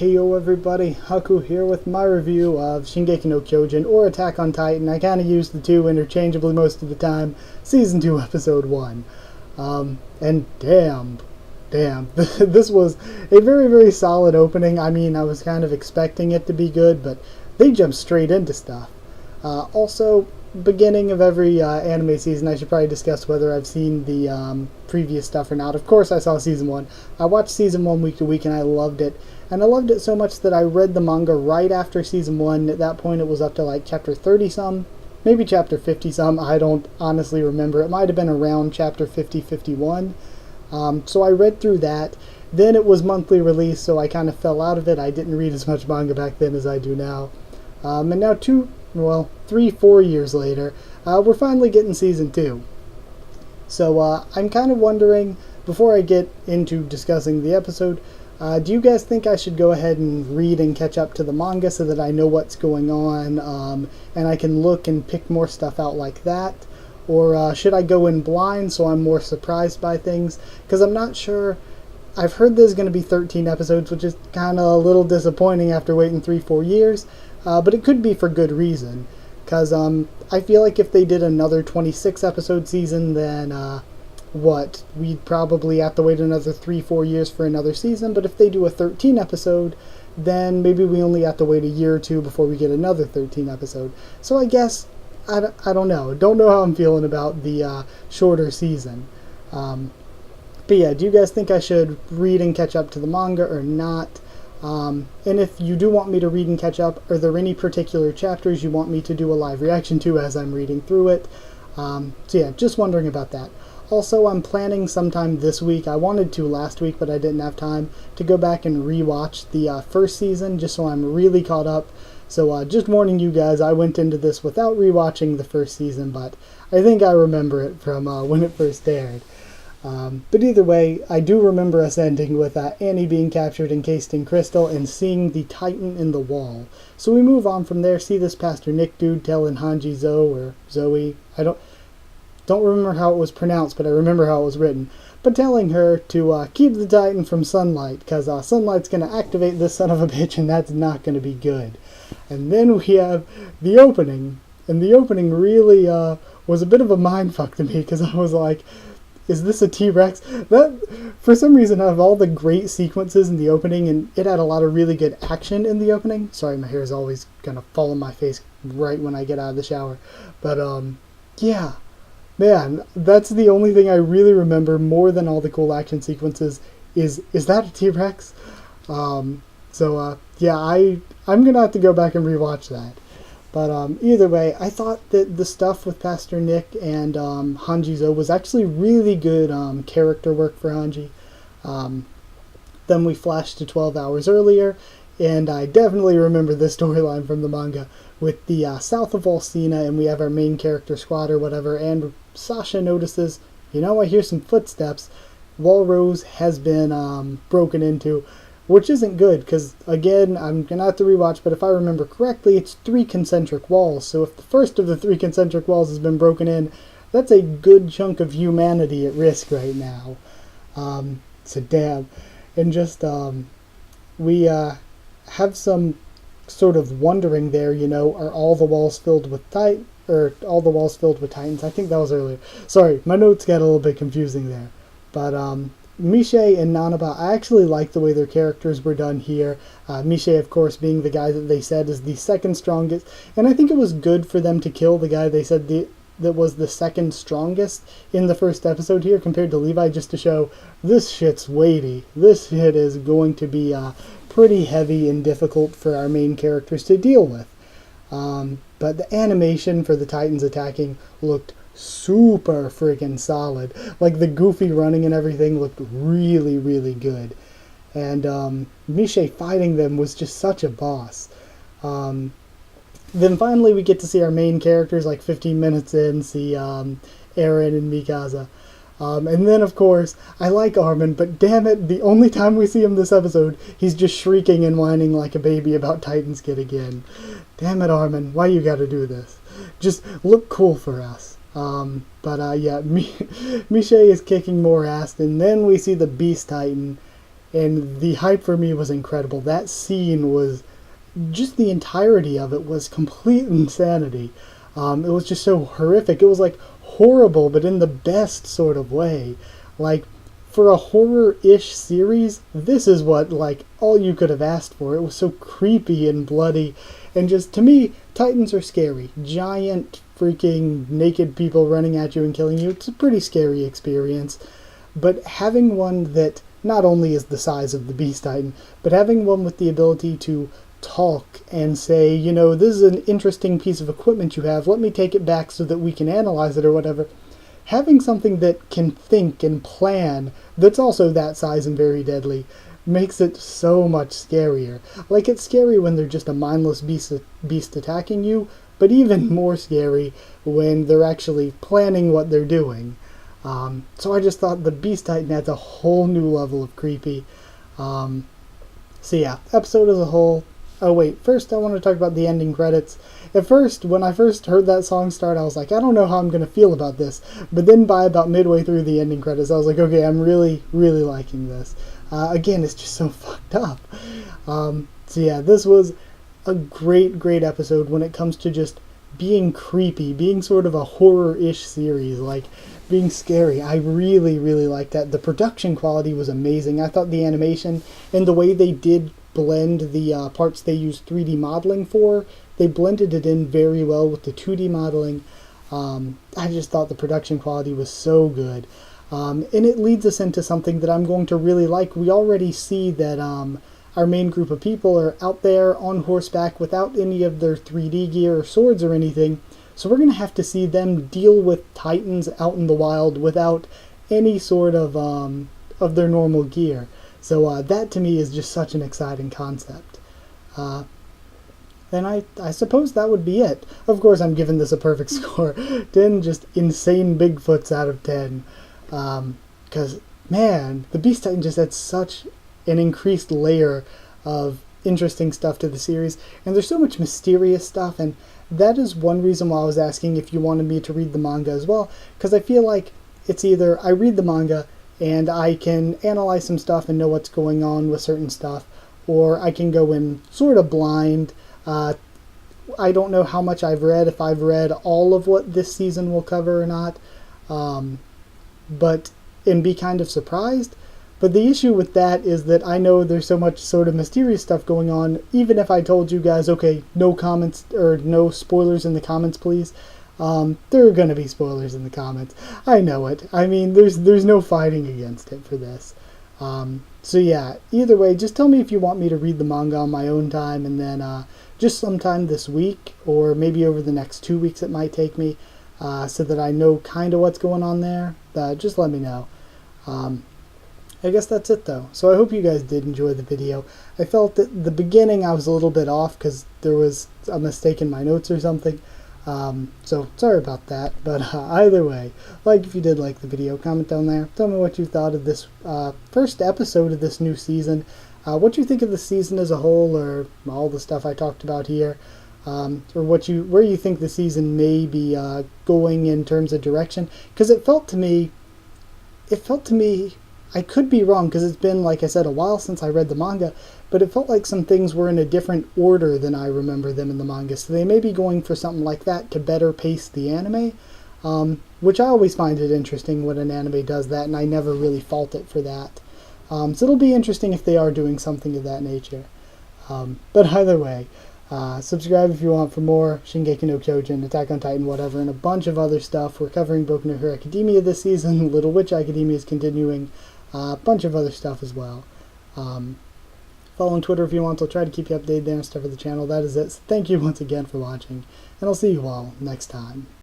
Heyo everybody, Haku here with my review of Shingeki no Kyojin, or Attack on Titan. I kind of use the two interchangeably most of the time. Season 2, Episode 1. And damn, this was a very, very solid opening. I mean, I was kind of expecting it to be good, but they jumped straight into stuff. Also, beginning of every anime season, I should probably discuss whether I've seen the previous stuff or not. Of course, I saw Season 1. I watched Season 1 week to week, and I loved it. And I loved it so much that I read the manga right after Season 1. At that point, it was up to like chapter 30-some, maybe chapter 50-some. I don't honestly remember. It might have been around chapter 50, 51. So I read through that. Then it was monthly release, so I kind of fell out of it. I didn't read as much manga back then as I do now. And now 3, 4 years later, we're finally getting Season 2. So I'm kind of wondering, before I get into discussing the episode, do you guys think I should go ahead and read and catch up to the manga so that I know what's going on, and I can look and pick more stuff out like that? Or should I go in blind so I'm more surprised by things? Because I'm not sure. I've heard there's going to be 13 episodes, which is kind of a little disappointing after waiting 3-4 years, but it could be for good reason. Because I feel like if they did another 26 episode season, then we'd probably have to wait another 3-4 years for another season. But if they do a 13 episode, then maybe we only have to wait a year or two before we get another 13 episode. So I guess, I don't know. Don't know how I'm feeling about the shorter season. But yeah, do you guys think I should read and catch up to the manga or not? And if you do want me to read and catch up, are there any particular chapters you want me to do a live reaction to as I'm reading through it? So yeah, just wondering about that. Also, I'm planning sometime this week, I wanted to last week but I didn't have time, to go back and rewatch the first season just so I'm really caught up. So just warning you guys, I went into this without rewatching the first season, but I think I remember it from when it first aired. But either way, I do remember us ending with Annie being captured, encased in crystal, and seeing the Titan in the wall. So we move on from there, see this Pastor Nick dude telling Hanji or Zoe, I don't remember how it was pronounced, but I remember how it was written, but telling her to keep the Titan from sunlight, because sunlight's going to activate this son of a bitch, and that's not going to be good. And then we have the opening, and the opening really was a bit of a mindfuck to me, because I was like, is this a T-Rex? That, for some reason, out of all the great sequences in the opening, and it had a lot of really good action in the opening. Sorry, my hair is always going to fall on my face right when I get out of the shower. But, yeah. Man, that's the only thing I really remember more than all the cool action sequences is that a T-Rex? Yeah, I'm going to have to go back and rewatch that. But either way, I thought that the stuff with Pastor Nick and Hanji was actually really good character work for Hanji. Then we flashed to 12 hours earlier, and I definitely remember this storyline from the manga with the south of Volsina, and we have our main character squad or whatever, and Sasha notices, I hear some footsteps. Walrose has been broken into, which isn't good, because, again, I'm going to have to rewatch, but if I remember correctly, it's 3 concentric walls, so if the first of the 3 concentric walls has been broken in, that's a good chunk of humanity at risk right now. So damn. And just, we have some sort of wondering there, are all the walls filled with Titans? I think that was earlier. Sorry, my notes got a little bit confusing there. But, Miche and Nanaba, I actually like the way their characters were done here. Miche, of course, being the guy that they said is the second strongest. And I think it was good for them to kill the guy they said that was the second strongest in the first episode here compared to Levi, just to show this shit's weighty. This shit is going to be pretty heavy and difficult for our main characters to deal with. But the animation for the Titans attacking looked super freaking solid. Like the goofy running and everything looked really, really good. And Miche fighting them was just such a boss. Then finally we get to see our main characters like 15 minutes in, see Eren and Mikasa. And then, of course, I like Armin, but damn it, the only time we see him this episode, he's just shrieking and whining like a baby about Titan's Kid again. Damn it, Armin, why you gotta do this? Just look cool for us. Yeah, Miche is kicking more ass, and then we see the Beast Titan, and the hype for me was incredible. That scene was just the entirety of it was complete insanity. It was just so horrific. It was like horrible, but in the best sort of way. Like, for a horror-ish series, this is what, like, all you could have asked for. It was so creepy and bloody, and just, to me, Titans are scary. Giant, freaking, naked people running at you and killing you. It's a pretty scary experience. But having one that not only is the size of the Beast Titan, but having one with the ability to talk and say, you know, this is an interesting piece of equipment you have, let me take it back so that we can analyze it or whatever. Having something that can think and plan, that's also that size and very deadly, makes it so much scarier. Like, it's scary when they're just a mindless beast attacking you, but even more scary when they're actually planning what they're doing. So I just thought the Beast Titan adds a whole new level of creepy. So yeah, episode as a whole. Oh wait, first I want to talk about the ending credits. At first, when I first heard that song start, I was like, I don't know how I'm going to feel about this. But then by about midway through the ending credits, I was like, okay, I'm really, really liking this. Again, it's just so fucked up. So yeah, this was a great, great episode when it comes to just being creepy, being sort of a horror-ish series, like being scary. I really, really liked that. The production quality was amazing. I thought the animation and the way they did blend the parts they used 3D modeling for, they blended it in very well with the 2D modeling. I just thought the production quality was so good. And it leads us into something that I'm going to really like. We already see that our main group of people are out there on horseback without any of their 3D gear or swords or anything. So we're going to have to see them deal with Titans out in the wild without any sort of their normal gear. So that to me is just such an exciting concept. And I suppose that would be it. Of course, I'm giving this a perfect score. 10 just insane Bigfoots out of 10. Because, man, the Beast Titan just adds such an increased layer of interesting stuff to the series. And there's so much mysterious stuff, and that is one reason why I was asking if you wanted me to read the manga as well. Because I feel like it's either I read the manga and I can analyze some stuff and know what's going on with certain stuff, or I can go in sort of blind. I don't know how much I've read, if I've read all of what this season will cover or not, and be kind of surprised. But the issue with that is that I know there's so much sort of mysterious stuff going on. Even if I told you guys, okay, no comments or no spoilers in the comments, please. There are going to be spoilers in the comments. I know it. I mean, there's no fighting against it for this. So yeah, either way, just tell me if you want me to read the manga on my own time, and then just sometime this week, or maybe over the next 2 weeks it might take me, so that I know kind of what's going on there. Just let me know. I guess that's it though. So I hope you guys did enjoy the video. I felt that the beginning I was a little bit off because there was a mistake in my notes or something. So sorry about that, but either way, like if you did like the video, comment down there, tell me what you thought of this first episode of this new season, what you think of the season as a whole, or all the stuff I talked about here, or where you think the season may be going in terms of direction, because it felt to me, I could be wrong because it's been, like I said, a while since I read the manga, but it felt like some things were in a different order than I remember them in the manga. So they may be going for something like that to better pace the anime, which I always find it interesting when an anime does that, and I never really fault it for that. So it'll be interesting if they are doing something of that nature. But either way, subscribe if you want for more Shingeki no Kyojin, Attack on Titan, whatever, and a bunch of other stuff. We're covering Boku no Hero Academia this season. Little Witch Academia is continuing. A bunch of other stuff as well. Follow on Twitter if you want. I'll try to keep you updated there and stuff for the channel. That is it. So thank you once again for watching, and I'll see you all next time.